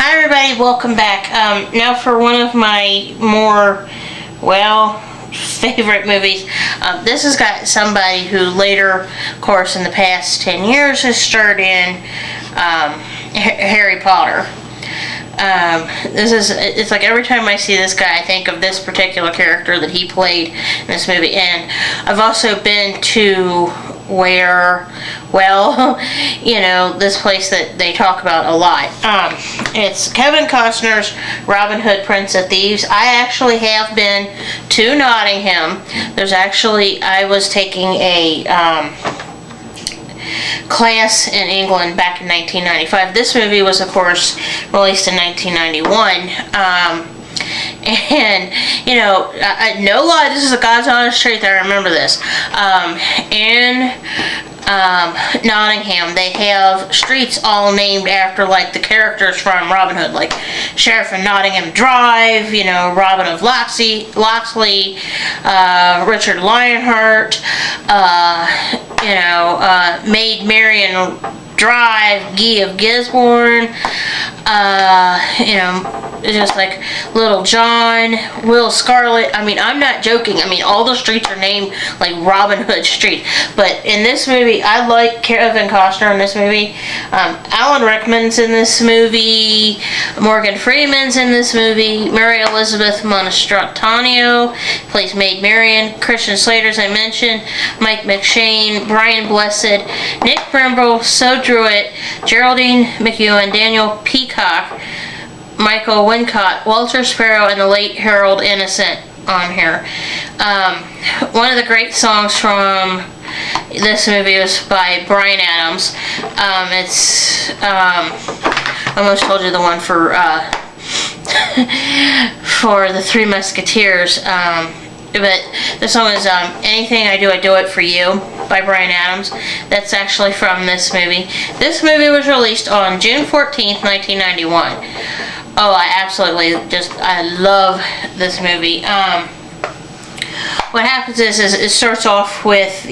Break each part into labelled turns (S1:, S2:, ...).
S1: Hi everybody, welcome back. Now for one of my more, favorite movies. This has got somebody who later, of course, in the past 10 years has starred in Harry Potter. It's like every time I see this guy, I think of this particular character that he played in this movie. And I've also been to where, this place that they talk about a lot. It's Kevin Costner's Robin Hood, Prince of Thieves. I actually have been to Nottingham. I was taking a class in England back in 1995. This movie was, of course, released in 1991. And, no lie, this is a God's honest truth, I remember this. In Nottingham, they have streets all named after, like, the characters from Robin Hood, like Sherriff of Nottingham Drive, Robin of Locksley, Richard Lionheart, Maid Marian Drive, Guy of Gisborne, just like Little John, Will Scarlet. I mean, I'm not joking. I mean, all the streets are named like Robin Hood Street. But in this movie, I like Kevin Costner in this movie. Alan Rickman's in this movie. Morgan Freeman's in this movie. Mary Elizabeth Mastrantonio plays Maid Marian. Christian Slater, as I mentioned. Mike McShane, Brian Blessed, Nick Brimble, Drouet, Geraldine, McEwan, Daniel Peacock, Michael Wincott, Walter Sparrow, and the late Harold Innocent on here. One of the great songs from this movie was by Bryan Adams. I almost told you the one for for the Three Musketeers. But the song is Anything I Do It For You by Bryan Adams. That's actually from this movie. This movie was released on June 14th, 1991. Oh, I love this movie. What happens is it starts off with,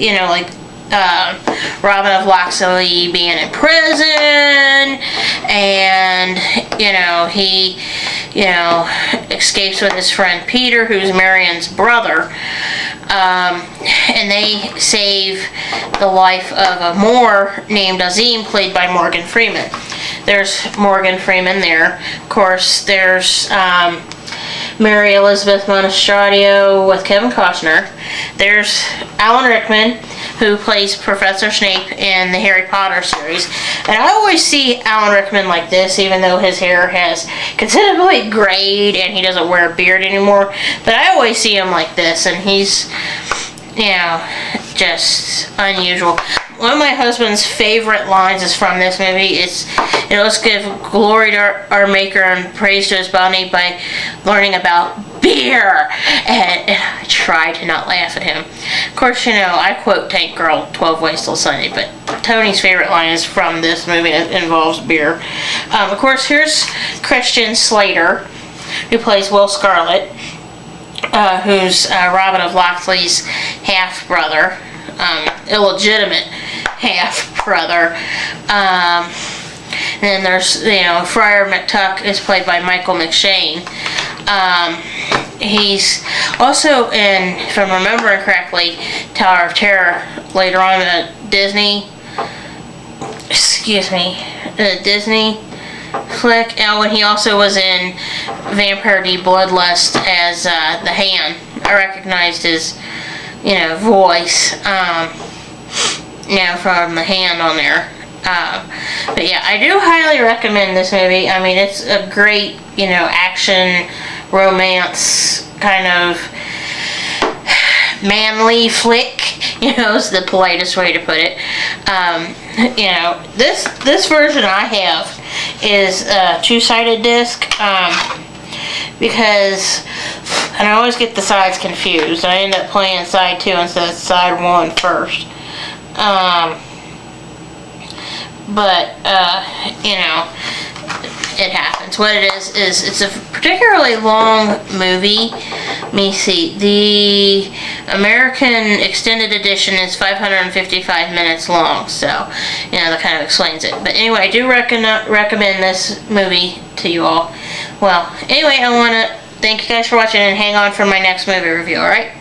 S1: Robin of Locksley being in prison, and, he, escapes with his friend Peter, who's Marian's brother, and they save the life of a Moor named Azim, played by Morgan Freeman. There's Morgan Freeman there. Of course, there's Mary Elizabeth Mastrantonio with Kevin Costner. There's Alan Rickman, who plays Professor Snape in the Harry Potter series. And I always see Alan Rickman like this, even though his hair has considerably grayed and he doesn't wear a beard anymore. But I always see him like this, and he's, just unusual. One of my husband's favorite lines is from this movie. Let's give glory to our Maker and praise to his bounty by learning about beer. And I try to not laugh at him. Of course, I quote Tank Girl 12 Ways Till Sunday, but Tony's favorite line is from this movie. It involves beer. Of course, here's Christian Slater, who plays Will Scarlet, who's Robin of Locksley's half-brother. Illegitimate half-brother. And then there's, Friar McTuck is played by Michael McShane. He's also in, if I'm remembering correctly, Tower of Terror later on at Disney flick. When he also was in Vampire D Bloodlust as the Hand. I recognized his voice, from the Hand on there. But yeah, I do highly recommend this movie. I mean, it's a great, action, romance, kind of manly flick, is the politest way to put it. This version I have is a two-sided disc, because, and I always get the sides confused. I end up playing side 2 instead of side 1 first. It happens. What it is it's a particularly long movie, Let me see. The American Extended Edition is 555 minutes long, so, that kind of explains it. But anyway, I do recommend this movie to you all. Well, anyway, I want to thank you guys for watching and hang on for my next movie review, alright?